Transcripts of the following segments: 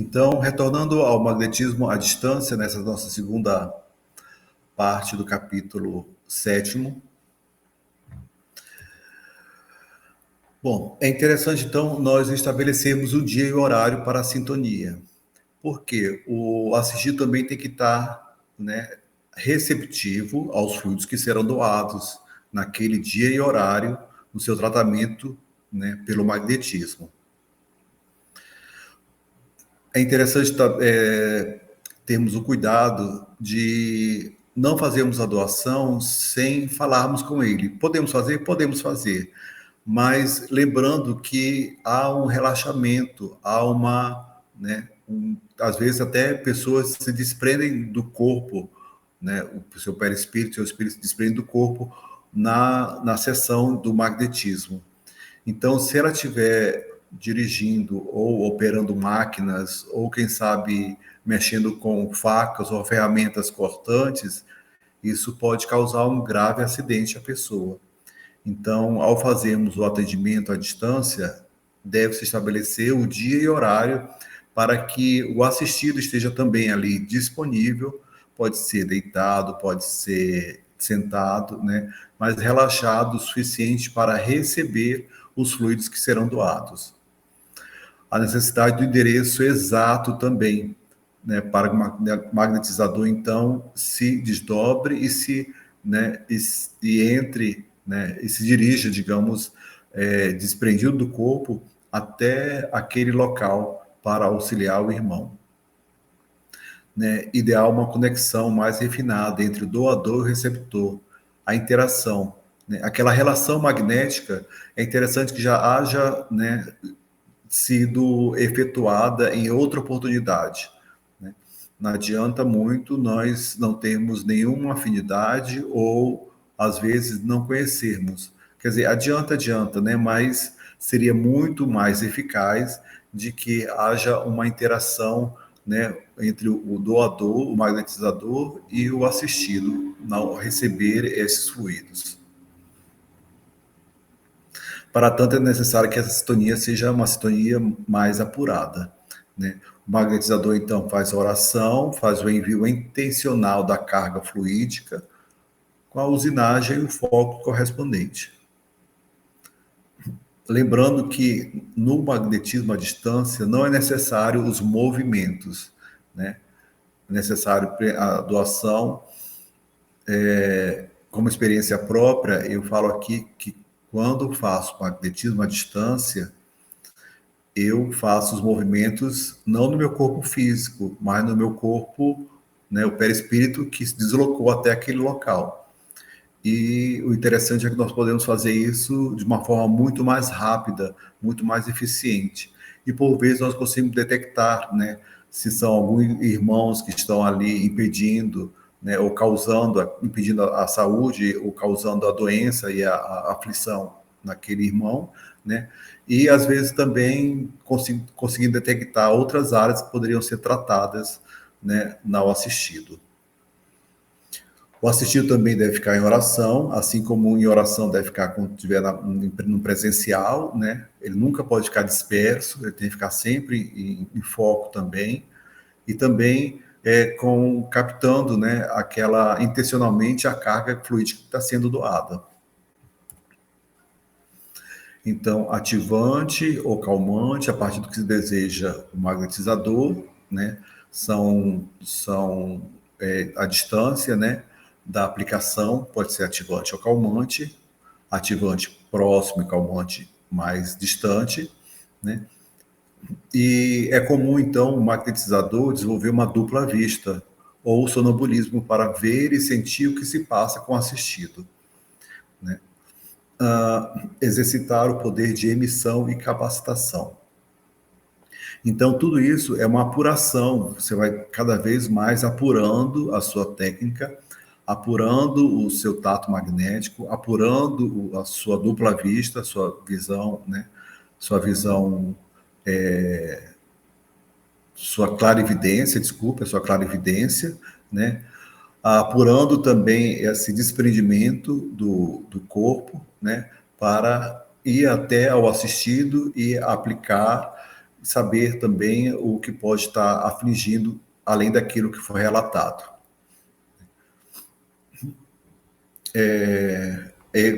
Então, retornando ao magnetismo à distância, nessa nossa segunda parte do capítulo 7º. Bom, é interessante, então, nós estabelecermos o dia e o horário para a sintonia. Porque o assistido também tem que estar, né, receptivo aos fluidos que serão doados naquele dia e horário no seu tratamento, né, pelo magnetismo. É interessante termos o cuidado de não fazermos a doação sem falarmos com ele. Podemos fazer? Podemos fazer. Mas lembrando que há um relaxamento, há às vezes até pessoas se desprendem do corpo, né? O seu perispírito, seu espírito se desprende do corpo na sessão do magnetismo. Então, se ela estiver dirigindo ou operando máquinas, ou quem sabe mexendo com facas ou ferramentas cortantes, isso pode causar um grave acidente à pessoa. Então, ao fazermos o atendimento à distância, deve-se estabelecer o dia e horário para que o assistido esteja também ali disponível, pode ser deitado, pode ser sentado, né? Mas relaxado o suficiente para receber os fluidos que serão doados. A necessidade do endereço exato também, né, para que o magnetizador, então, se desdobre e entre, né, e se dirija, digamos, desprendido do corpo até aquele local para auxiliar o irmão. Né? Ideal uma conexão mais refinada entre o doador e o receptor, a interação. Né? Aquela relação magnética, é interessante que já haja, né, sido efetuada em outra oportunidade. Né? Não adianta muito nós não termos nenhuma afinidade ou, às vezes, não conhecermos. Quer dizer, adianta, né? Mas seria muito mais eficaz de que haja uma interação, né, entre o doador, o magnetizador e o assistido, ao receber esses fluidos. Para tanto, é necessário que essa sintonia seja uma sintonia mais apurada. Né? O magnetizador, então, faz a oração, faz o envio intencional da carga fluídica, com a usinagem e o foco correspondente. Lembrando que no magnetismo à distância não é necessário os movimentos, né? É necessário a doação. Como experiência própria, eu falo aqui que quando faço magnetismo à distância, eu faço os movimentos não no meu corpo físico, mas no meu corpo, né, o perispírito que se deslocou até aquele local. E o interessante é que nós podemos fazer isso de uma forma muito mais rápida, muito mais eficiente. E por vezes nós conseguimos detectar, né, se são alguns irmãos que estão ali impedindo, né, ou causando, impedindo a saúde, ou causando a doença e a aflição naquele irmão, né? E às vezes também conseguir detectar outras áreas que poderiam ser tratadas, né, no assistido. O assistido também deve ficar em oração, assim como em oração deve ficar quando estiver no presencial, né? Ele nunca pode ficar disperso, ele tem que ficar sempre em foco também, e também captando, né, intencionalmente a carga fluídica que está sendo doada. Então, ativante ou calmante, a partir do que se deseja o magnetizador, né? São a distância, né, da aplicação, pode ser ativante ou calmante, ativante próximo e calmante mais distante, né? E é comum, então, o magnetizador desenvolver uma dupla vista ou sonambulismo para ver e sentir o que se passa com o assistido. Né? Exercitar o poder de emissão e capacitação. Então, tudo isso é uma apuração, você vai cada vez mais apurando a sua técnica, apurando o seu tato magnético, apurando a sua dupla vista, a sua visão, né? Sua visão, sua clarividência, desculpa, sua clarividência, né? Apurando também esse desprendimento do corpo, né? Para ir até ao assistido e aplicar, saber também o que pode estar afligindo, além daquilo que foi relatado.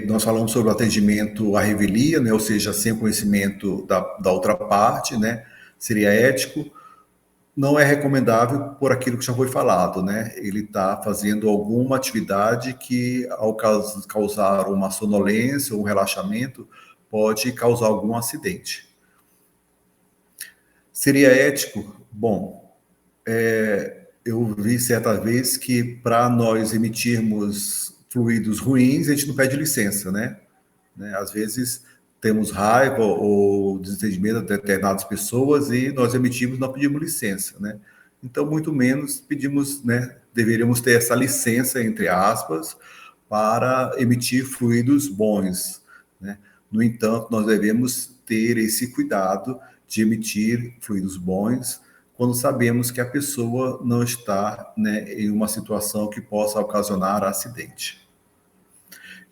Nós falamos sobre o atendimento à revelia, né, ou seja, sem conhecimento da outra parte, né, seria ético. Não é recomendável por aquilo que já foi falado, né? Ele está fazendo alguma atividade que, ao causar uma sonolência ou um relaxamento, pode causar algum acidente. Seria ético? Bom, eu vi certa vez que para nós emitirmos fluidos ruins, a gente não pede licença, né? Às vezes temos raiva ou desentendimento de determinadas pessoas e nós emitimos, não pedimos licença, né? Então, muito menos pedimos, né? Deveríamos ter essa licença, entre aspas, para emitir fluidos bons, né? No entanto, nós devemos ter esse cuidado de emitir fluidos bons quando sabemos que a pessoa não está, né, em uma situação que possa ocasionar acidente.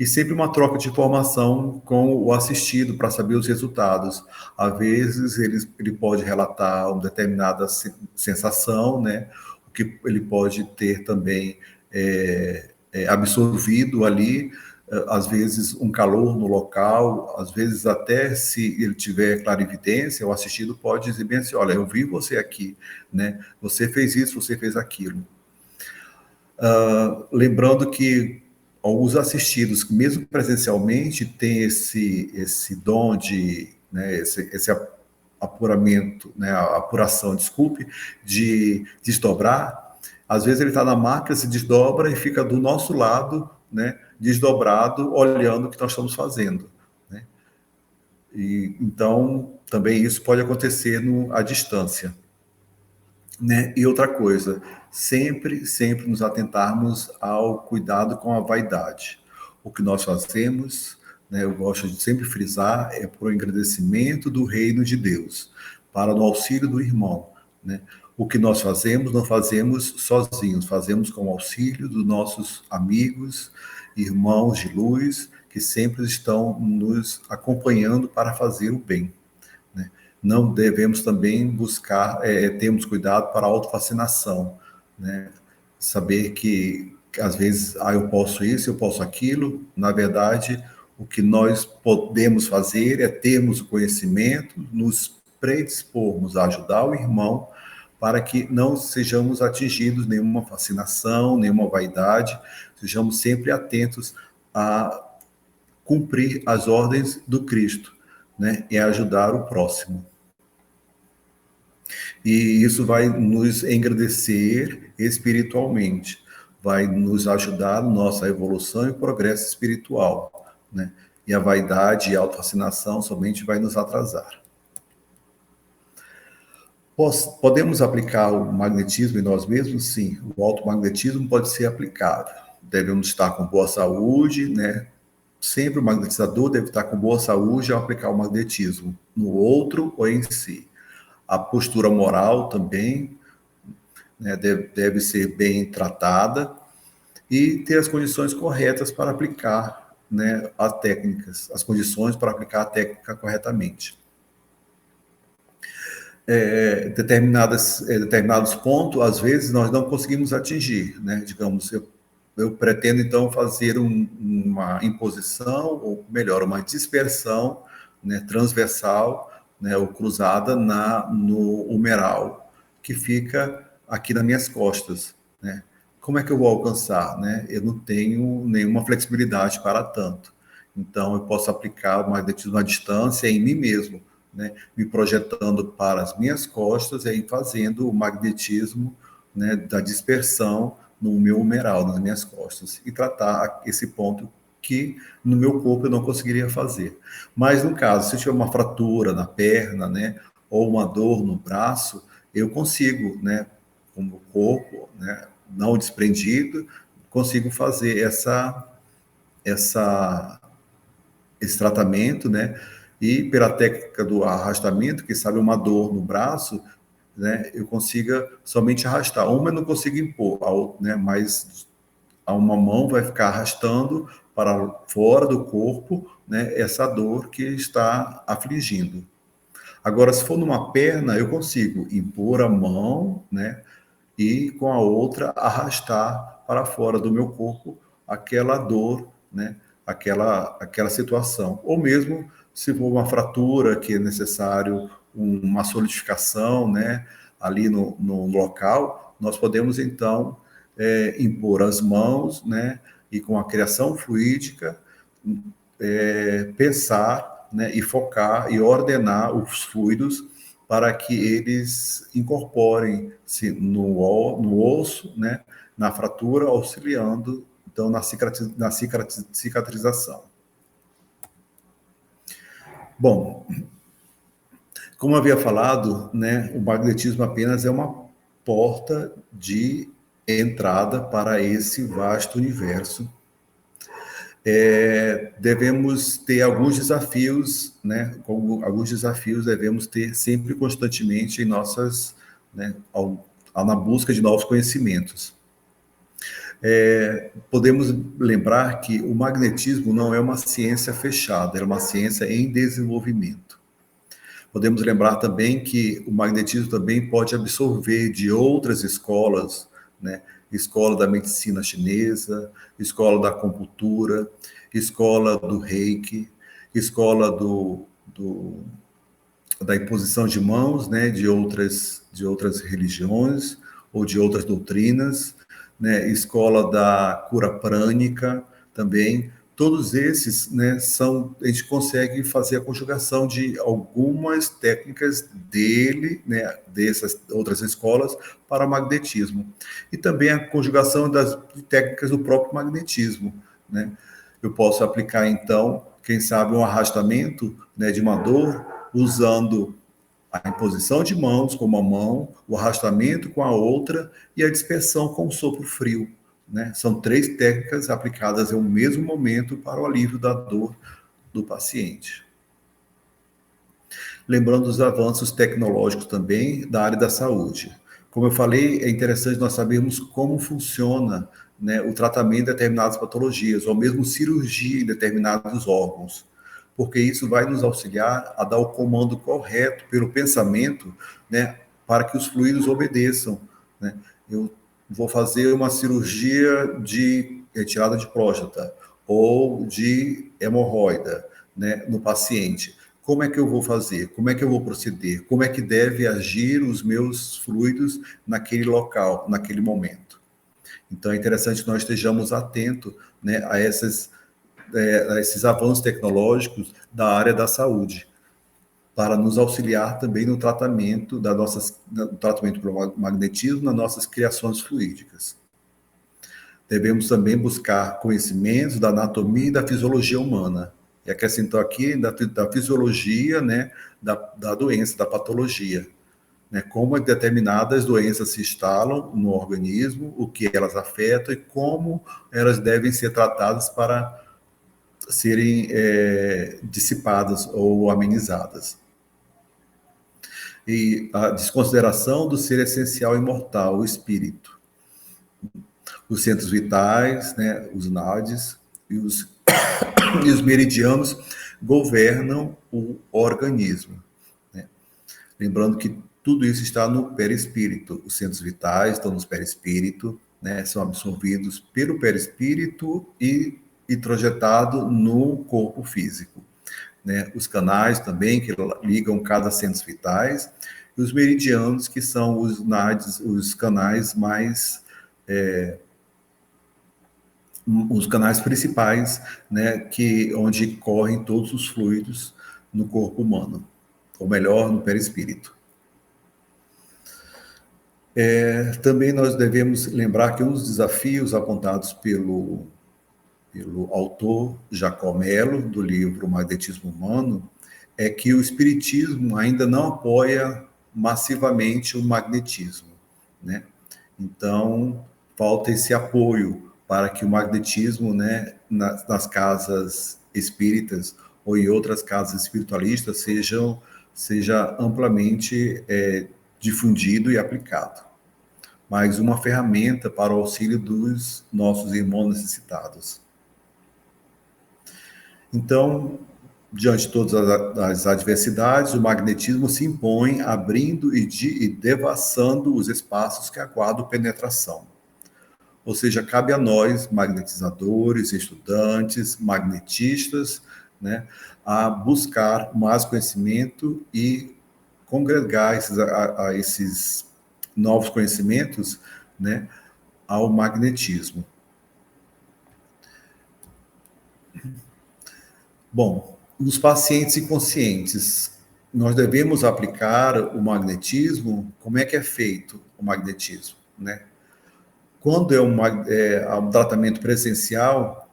E sempre uma troca de informação com o assistido para saber os resultados. Às vezes ele pode relatar uma determinada sensação, né? O que ele pode ter também absorvido ali, às vezes um calor no local, às vezes até se ele tiver clarividência, o assistido pode dizer bem assim, olha, eu vi você aqui, né? Você fez isso, você fez aquilo. Lembrando que alguns assistidos, mesmo presencialmente, têm esse dom de, né, esse apuramento, né, a apuração, desculpe, de desdobrar. Às vezes ele está na máquina, se desdobra e fica do nosso lado, né, desdobrado, olhando o que nós estamos fazendo. Né? E, então, também isso pode acontecer à distância. Né? E outra coisa, sempre nos atentarmos ao cuidado com a vaidade. O que nós fazemos, né, eu gosto de sempre frisar, é por engrandecimento do reino de Deus, para no auxílio do irmão. Né? O que nós fazemos, não fazemos sozinhos, fazemos com o auxílio dos nossos amigos, irmãos de luz, que sempre estão nos acompanhando para fazer o bem. Não devemos também buscar, termos cuidado para a autofascinação, né? Saber que às vezes, eu posso isso, eu posso aquilo. Na verdade, o que nós podemos fazer é termos o conhecimento, nos predispormos a ajudar o irmão para que não sejamos atingidos nenhuma fascinação, nenhuma vaidade, sejamos sempre atentos a cumprir as ordens do Cristo, né? E ajudar o próximo. E isso vai nos engrandecer espiritualmente, vai nos ajudar na nossa evolução e progresso espiritual, né? E a vaidade e a autofascinação somente vai nos atrasar. Podemos aplicar o magnetismo em nós mesmos? Sim, o automagnetismo pode ser aplicado. Devemos estar com boa saúde, né? Sempre o magnetizador deve estar com boa saúde ao aplicar o magnetismo no outro ou em si. A postura moral também, né, deve ser bem tratada e ter as condições corretas para aplicar, né, as condições para aplicar a técnica corretamente. Determinados pontos, às vezes, nós não conseguimos atingir, né? Digamos, eu pretendo, então, fazer uma imposição, ou melhor, uma dispersão, né, transversal, né, ou cruzada no humeral, que fica aqui nas minhas costas. Né? Como é que eu vou alcançar? Né? Eu não tenho nenhuma flexibilidade para tanto. Então, eu posso aplicar o magnetismo à distância em mim mesmo, né? Me projetando para as minhas costas e aí fazendo o magnetismo, né, da dispersão no meu humeral, nas minhas costas, e tratar esse ponto que no meu corpo eu não conseguiria fazer. Mas no caso, se eu tiver uma fratura na perna, né, ou uma dor no braço, eu consigo, né, com o corpo, né, não desprendido, consigo fazer esse tratamento, né, e pela técnica do arrastamento, que sabe uma dor no braço, né, eu consiga somente arrastar. Uma eu não consigo impor, né, mas uma mão vai ficar arrastando para fora do corpo, né, essa dor que está afligindo. Agora, se for numa perna, eu consigo impor a mão, né, e com a outra arrastar para fora do meu corpo aquela dor, né, aquela situação. Ou mesmo se for uma fratura que é necessário uma solidificação, né, ali no local, nós podemos então impor as mãos, né, e com a criação fluídica pensar, né, e focar e ordenar os fluidos para que eles incorporem-se no osso, né, na fratura, auxiliando então na cicatrização. Bom, como eu havia falado, né, o magnetismo apenas é uma porta de entrada para esse vasto universo. Devemos ter alguns desafios, né? Alguns desafios devemos ter sempre constantemente em nossas, né, na busca de novos conhecimentos. Podemos lembrar que o magnetismo não é uma ciência fechada, é uma ciência em desenvolvimento. Podemos lembrar também que o magnetismo também pode absorver de outras escolas, né? Escola da medicina chinesa, escola da acupuntura, escola do reiki, escola da imposição de mãos, né? De outras religiões ou de outras doutrinas, né? Escola da cura prânica também. Todos esses, né, a gente consegue fazer a conjugação de algumas técnicas dessas outras escolas para o magnetismo. E também a conjugação das técnicas do próprio magnetismo, né? Eu posso aplicar, então, quem sabe, um arrastamento, né, de uma dor, usando a imposição de mãos com uma mão, o arrastamento com a outra e a dispersão com o sopro frio, né? São 3 técnicas aplicadas em um mesmo momento para o alívio da dor do paciente. Lembrando os avanços tecnológicos também da área da saúde. Como eu falei, é interessante nós sabermos como funciona, né, o tratamento de determinadas patologias, ou mesmo cirurgia em determinados órgãos, porque isso vai nos auxiliar a dar o comando correto pelo pensamento, né, para que os fluidos obedeçam, né? Eu vou fazer uma cirurgia de retirada de próstata ou de hemorroida, né, no paciente. Como é que eu vou fazer? Como é que eu vou proceder? Como é que deve agir os meus fluidos naquele local, naquele momento? Então, é interessante que nós estejamos atentos, né, a esses avanços tecnológicos da área da saúde, para nos auxiliar também no tratamento no tratamento pelo magnetismo, nas nossas criações fluídicas. Devemos também buscar conhecimentos da anatomia e da fisiologia humana. E acrescentou aqui da fisiologia, né, da doença, da patologia. Né, como determinadas doenças se instalam no organismo, o que elas afetam e como elas devem ser tratadas para serem dissipadas ou amenizadas. E a desconsideração do ser essencial e imortal, o espírito. Os centros vitais, né, os NADs e os meridianos governam o organismo, né? Lembrando que tudo isso está no perispírito. Os centros vitais estão no perispírito, né, são absorvidos pelo perispírito e introjetados no corpo físico, né? Os canais também, que ligam cada centros vitais, e os meridianos, que são os NADs, os canais mais os canais principais, né, onde correm todos os fluidos no corpo humano, ou melhor, no perispírito. Também nós devemos lembrar que um dos desafios apontados pelo autor Jacó Mello, do livro Magnetismo Humano, é que o espiritismo ainda não apoia massivamente o magnetismo, né? Então, falta esse apoio para que o magnetismo, né, nas casas espíritas ou em outras casas espiritualistas seja amplamente difundido e aplicado. Mas uma ferramenta para o auxílio dos nossos irmãos necessitados. Então, Diante de todas as adversidades, o magnetismo se impõe, abrindo e devassando os espaços que aguardam penetração. Ou seja, cabe a nós, magnetizadores, estudantes, magnetistas, né, a buscar mais conhecimento e congregar esses novos conhecimentos, né, ao magnetismo. Bom, nos pacientes inconscientes, nós devemos aplicar o magnetismo. Como é que é feito o magnetismo, né? Quando um tratamento presencial,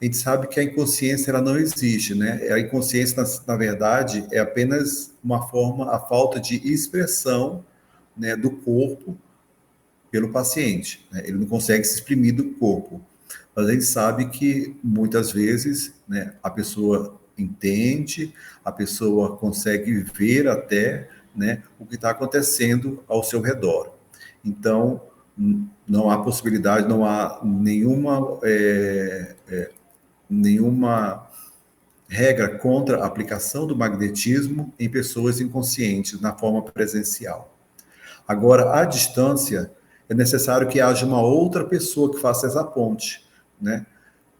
a gente sabe que a inconsciência ela não existe, né? A inconsciência, na verdade, é apenas uma forma, a falta de expressão, né, do corpo pelo paciente, né? Ele não consegue se exprimir do corpo. Mas a gente sabe que muitas vezes, né, a pessoa entende, a pessoa consegue ver até, né, o que está acontecendo ao seu redor. Então, não há possibilidade, não há nenhuma regra contra a aplicação do magnetismo em pessoas inconscientes na forma presencial. Agora, à distância, é necessário que haja uma outra pessoa que faça essa ponte, né?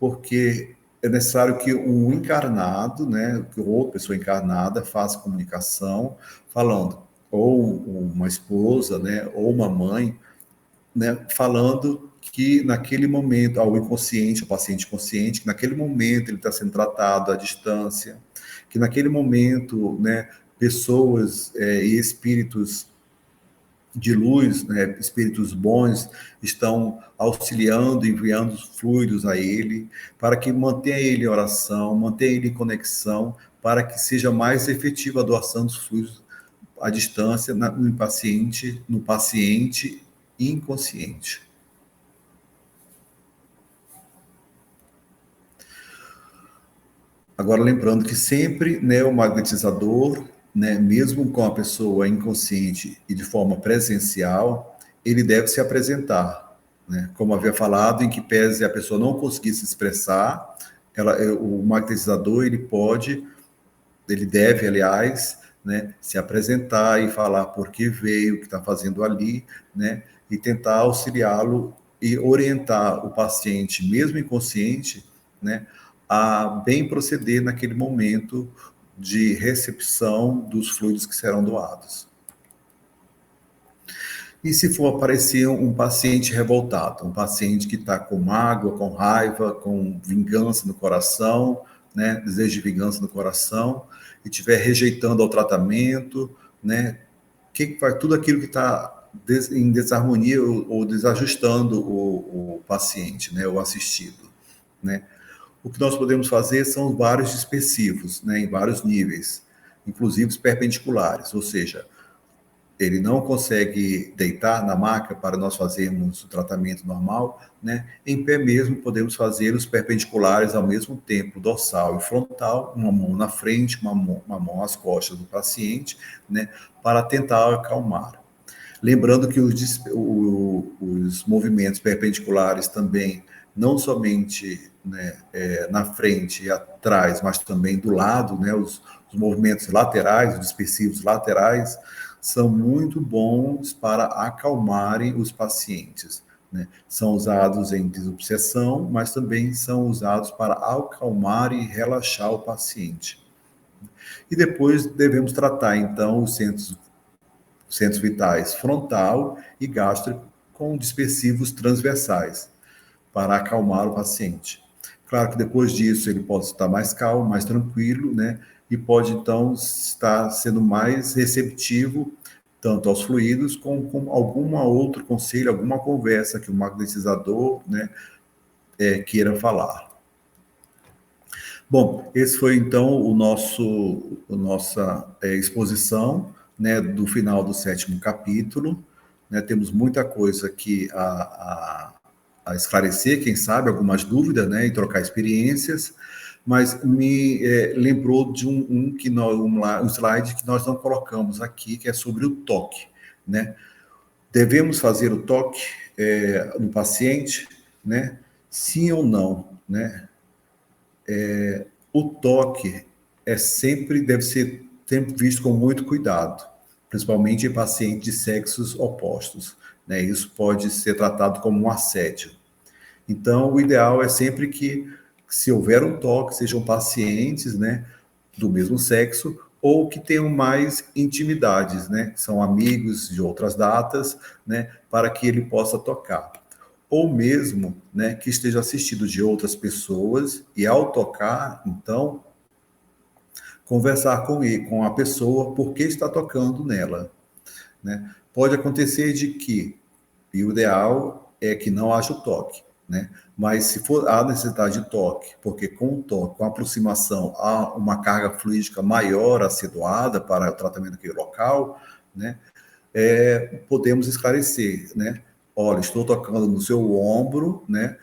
Porque é necessário que um encarnado, né, que outra pessoa encarnada faça comunicação, falando, ou uma esposa, né, ou uma mãe, né, falando que naquele momento, ao inconsciente, ao paciente consciente, que naquele momento ele está sendo tratado à distância, que naquele momento, né, pessoas e espíritos de luz, né, espíritos bons, estão auxiliando, enviando fluidos a ele, para que mantenha ele em oração, mantenha ele em conexão, para que seja mais efetiva a doação dos fluidos à distância no paciente inconsciente. Agora, lembrando que sempre, né, o magnetizador, né, mesmo com a pessoa inconsciente e de forma presencial, ele deve se apresentar, né? Como havia falado, em que pese a pessoa não conseguir se expressar, o magnetizador ele deve, aliás, né, se apresentar e falar por que veio, o que está fazendo ali, né, e tentar auxiliá-lo e orientar o paciente, mesmo inconsciente, né, a bem proceder naquele momento de recepção dos fluidos que serão doados. E se for aparecer um paciente revoltado, um paciente que está com mágoa, com raiva, com vingança no coração, né, desejo de vingança no coração, e estiver rejeitando ao tratamento, né, que faz tudo aquilo que está em desarmonia ou desajustando o paciente, né, o assistido, né? O que nós podemos fazer são vários dispersivos, né, em vários níveis, inclusive os perpendiculares, ou seja, ele não consegue deitar na maca para nós fazermos o tratamento normal, né? Em pé mesmo podemos fazer os perpendiculares ao mesmo tempo, dorsal e frontal, uma mão na frente, uma mão às costas do paciente, né? Para tentar acalmar. Lembrando que os movimentos perpendiculares também, não somente, né, na frente e atrás, mas também do lado, né, os movimentos laterais, os dispersivos laterais, são muito bons para acalmarem os pacientes, né? São usados em desobsessão, mas também são usados para acalmar e relaxar o paciente. E depois devemos tratar, então, os centros vitais frontal e gástrico com dispersivos transversais, para acalmar o paciente. Claro que depois disso ele pode estar mais calmo, mais tranquilo, né? E pode então estar sendo mais receptivo tanto aos fluidos como com alguma outro conselho, alguma conversa que o magnetizador, né, queira falar. Bom, esse foi então a nossa exposição, né, do final do 7º capítulo. Né, temos muita coisa aqui a esclarecer, quem sabe, algumas dúvidas, né, e trocar experiências, mas me lembrou de um slide que nós não colocamos aqui, que é sobre o toque, né? Devemos fazer o toque no paciente, né? Sim ou não, né? O toque deve ser sempre visto com muito cuidado, principalmente em pacientes de sexos opostos, né? Isso pode ser tratado como um assédio. Então, o ideal é sempre que, se houver um toque, sejam pacientes, né, do mesmo sexo ou que tenham mais intimidades, né, que são amigos de outras datas, né, para que ele possa tocar. Ou mesmo, né, que esteja assistido de outras pessoas e ao tocar, então, conversar com ele, com a pessoa, por que está tocando nela, né? Pode acontecer de que, e o ideal é que não haja o toque, né? Mas se for a necessidade de toque, porque com o toque, com a aproximação, há uma carga fluídica maior a ser doada para o tratamento daquele local, né? Podemos esclarecer, né? Olha, estou tocando no seu ombro, né?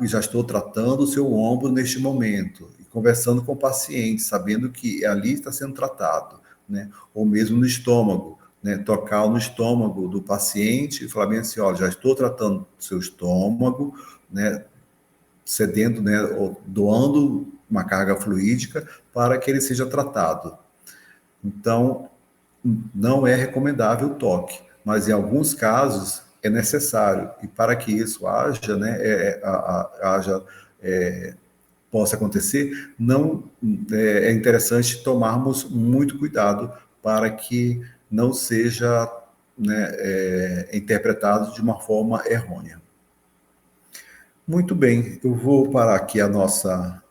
Já estou tratando o seu ombro neste momento, e conversando com o paciente, sabendo que ali está sendo tratado, né? Ou mesmo no estômago, né? Tocar no estômago do paciente e falar bem assim, olha, já estou tratando do seu estômago, né? Cedendo, né? Ou doando uma carga fluídica para que ele seja tratado. Então, não é recomendável o toque, mas em alguns casos é necessário. E para que isso haja, né, possa acontecer, não é interessante tomarmos muito cuidado para que não seja, né, interpretado de uma forma errônea. Muito bem, eu vou parar aqui a nossa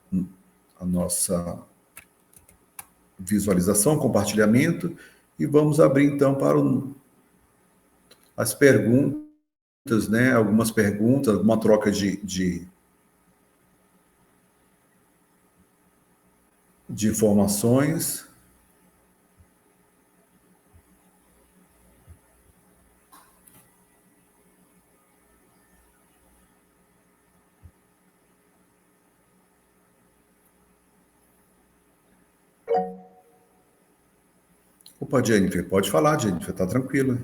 visualização, compartilhamento, e vamos abrir então para as perguntas, né? Algumas perguntas, uma troca de informações. Opa, Jennifer, pode falar, Jennifer, está tranquila.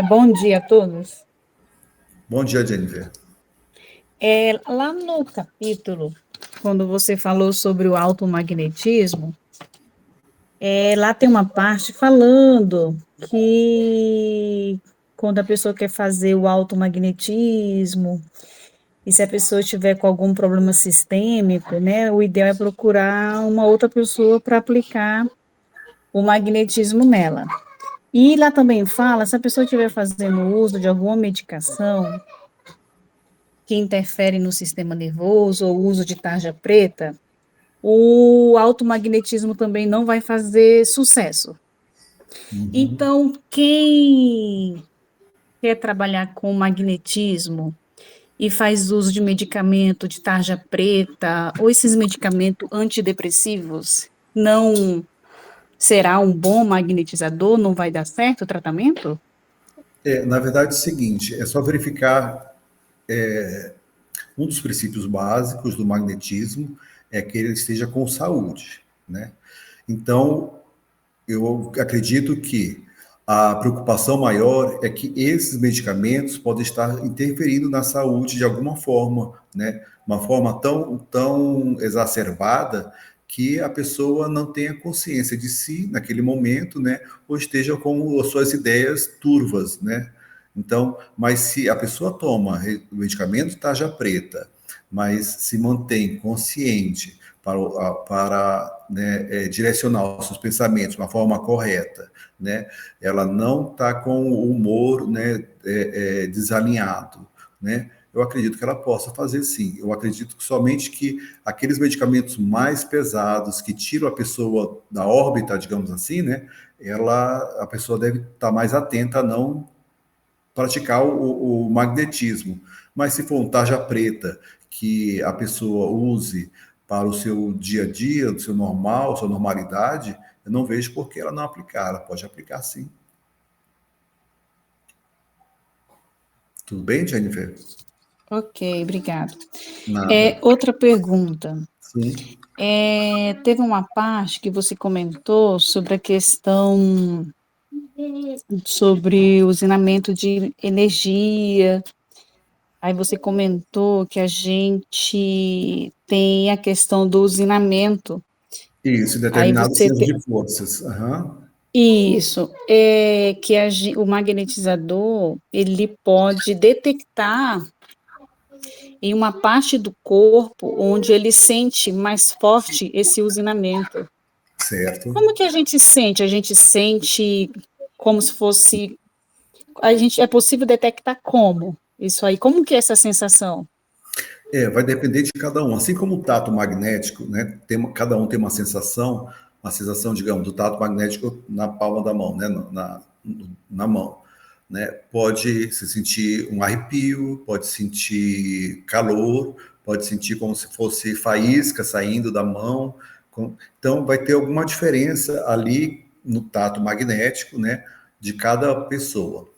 Bom dia a todos. Bom dia, Jennifer. Lá no capítulo, quando você falou sobre o automagnetismo, lá tem uma parte falando que quando a pessoa quer fazer o automagnetismo, e se a pessoa tiver com algum problema sistêmico, né, o ideal é procurar uma outra pessoa para aplicar o magnetismo nela. E lá também fala, se a pessoa estiver fazendo uso de alguma medicação que interfere no sistema nervoso ou uso de tarja preta, o automagnetismo também não vai fazer sucesso. Então, quem quer trabalhar com magnetismo e faz uso de medicamento de tarja preta ou esses medicamentos antidepressivos, não será um bom magnetizador? Não vai dar certo o tratamento? Na verdade, é o seguinte, é só verificar um dos princípios básicos do magnetismo é que ele esteja com saúde, né? Então, eu acredito que a preocupação maior é que esses medicamentos podem estar interferindo na saúde de alguma forma, né? Uma forma tão exacerbada que a pessoa não tenha consciência de si naquele momento, né? Ou esteja com as suas ideias turvas, né? Então, mas se a pessoa toma o medicamento tarja preta, mas se mantém consciente para né, direcionar os seus pensamentos de uma forma correta, né? Ela não está com o humor, né, desalinhado, né? Eu acredito que ela possa fazer sim. Eu acredito que somente que aqueles medicamentos mais pesados que tiram a pessoa da órbita, digamos assim, né? A pessoa deve estar mais atenta a não praticar o magnetismo. Mas se for um tarja preta que a pessoa use para o seu dia a dia, o seu normal, sua normalidade, eu não vejo por que ela não aplicar. Ela pode aplicar sim. Tudo bem, Jennifer? Ok, obrigado. Nada. Outra pergunta. Sim. Teve uma parte que você comentou sobre a questão sobre o usinamento de energia, Aí você comentou que a gente tem a questão do usinamento. Isso, em Aí determinados você centros te... de forças. Aham. Isso, é que o magnetizador, ele pode detectar em uma parte do corpo onde ele sente mais forte esse usinamento. Certo. Como que a gente sente? A gente sente como se fosse... A gente, é possível detectar como? Isso aí, como que é essa sensação? Vai depender de cada um. Assim como o tato magnético, né? Cada um tem uma sensação, digamos, do tato magnético na palma da mão, né? Na mão. Né? Pode se sentir um arrepio, pode sentir calor, pode sentir como se fosse faísca saindo da mão. Então, vai ter alguma diferença ali no tato magnético, né? De cada pessoa.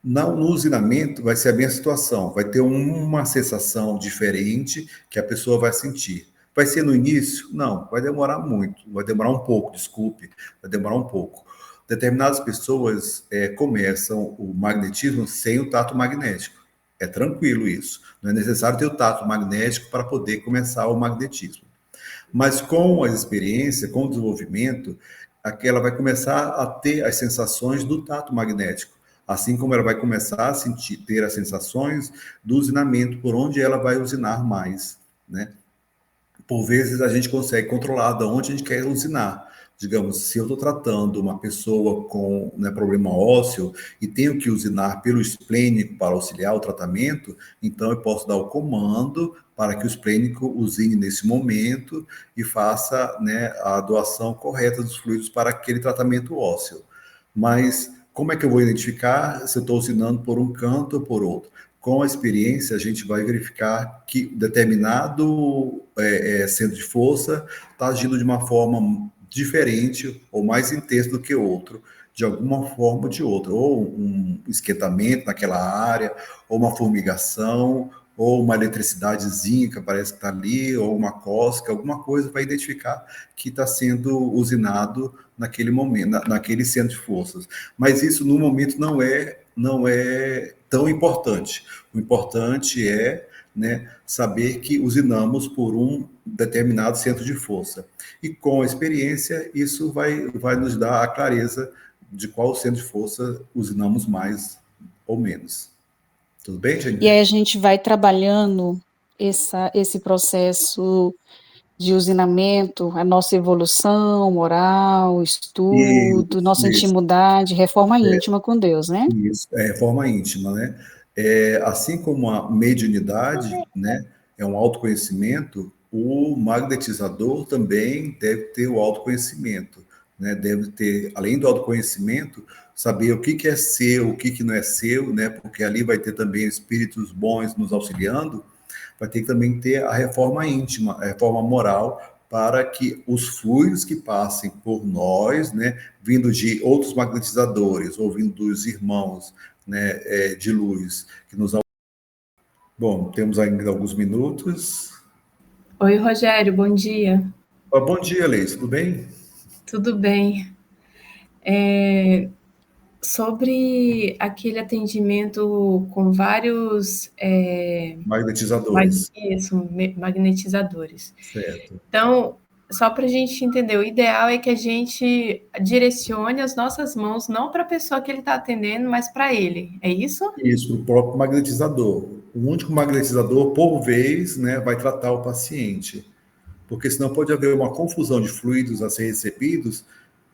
No usinamento vai ser a mesma situação, vai ter uma sensação diferente que a pessoa vai sentir. Vai ser no início? Não, vai demorar muito, vai demorar um pouco, desculpe, vai demorar um pouco. Determinadas pessoas começam o magnetismo sem o tato magnético. É tranquilo isso. Não é necessário ter o tato magnético para poder começar o magnetismo. Mas com a experiência, com o desenvolvimento, ela vai começar a ter as sensações do tato magnético, assim como ela vai começar a sentir, ter as sensações do usinamento, por onde ela vai usinar mais, né? Por vezes a gente consegue controlar de onde a gente quer usinar. Digamos, se eu estou tratando uma pessoa com, né, problema ósseo e tenho que usinar pelo esplênico para auxiliar o tratamento, então eu posso dar o comando para que o esplênico usine nesse momento e faça, né, a doação correta dos fluidos para aquele tratamento ósseo. Mas como é que eu vou identificar se eu estou usinando por um canto ou por outro? Com a experiência, a gente vai verificar que determinado centro de força está agindo de uma forma diferente ou mais intensa do que outro, de alguma forma ou de outra, ou um esquentamento naquela área, ou uma formigação, ou uma eletricidadezinha que parece que está ali, ou uma cócega, alguma coisa para identificar que está sendo usinado naquele momento, naquele centro de forças. Mas isso no momento não é tão importante. O importante é, né, saber que usinamos por um determinado centro de força. E com a experiência, isso vai nos dar a clareza de qual centro de força usinamos mais ou menos. Tudo bem, E Jennifer? aí a gente vai trabalhando esse processo de usinamento, a nossa evolução moral, estudo, Isso, nossa isso. intimidade, reforma íntima com Deus, né? Isso, forma íntima, né? Assim como a mediunidade, né, é um autoconhecimento, o magnetizador também deve ter o autoconhecimento, né? Deve ter, além do autoconhecimento, saber o que é seu, o que não é seu, né? Porque ali vai ter também espíritos bons nos auxiliando, vai ter que também ter a reforma íntima, a reforma moral, para que os fluidos que passem por nós, né, vindo de outros magnetizadores ou vindo dos irmãos, né, de luz que nos. Bom, temos ainda alguns minutos. Oi, Rogério, bom dia. Bom dia, Leite, tudo bem? Tudo bem? Sobre aquele atendimento com vários Magnetizadores, magnetizadores. certo. Então, só para a gente entender, o ideal é que a gente direcione as nossas mãos não para a pessoa que ele está atendendo, mas para ele. É isso? Isso, o próprio magnetizador. O único magnetizador, por vez, né, vai tratar o paciente. Porque senão pode haver uma confusão de fluidos a ser recebidos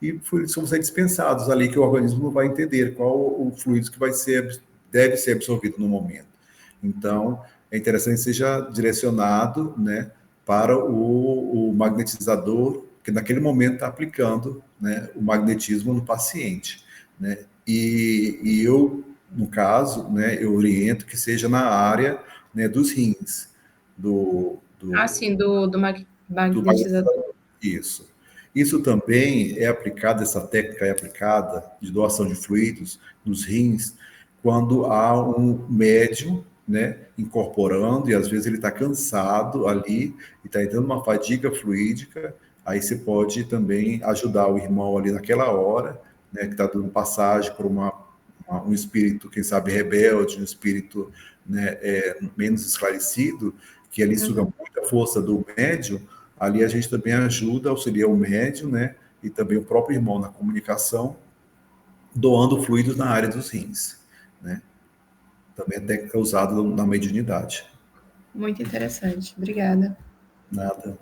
e fluidos vão ser dispensados ali que o organismo não vai entender qual o fluido que deve ser absorvido no momento. Então, é interessante que seja direcionado, né, para o magnetizador que naquele momento está aplicando, né, o magnetismo no paciente, né? E eu, no caso, né, eu oriento que seja na área, né, dos rins, do, Ah, do, sim, do do magnetizador. magnetizador. Isso. Isso também é aplicado, essa técnica é aplicada de doação de fluidos nos rins, quando há um médium, né, incorporando, e às vezes ele está cansado ali, e está entrando uma fadiga fluídica, aí você pode também ajudar o irmão ali naquela hora, né, que está dando passagem por uma um espírito, quem sabe, rebelde, um espírito, né, menos esclarecido, que ali suga muita força do médium, ali a gente também ajuda, auxilia o médium, né, e também o próprio irmão na comunicação, doando fluidos na área dos rins, né? Também é técnica usada na mediunidade. Muito interessante. Obrigada. Nada.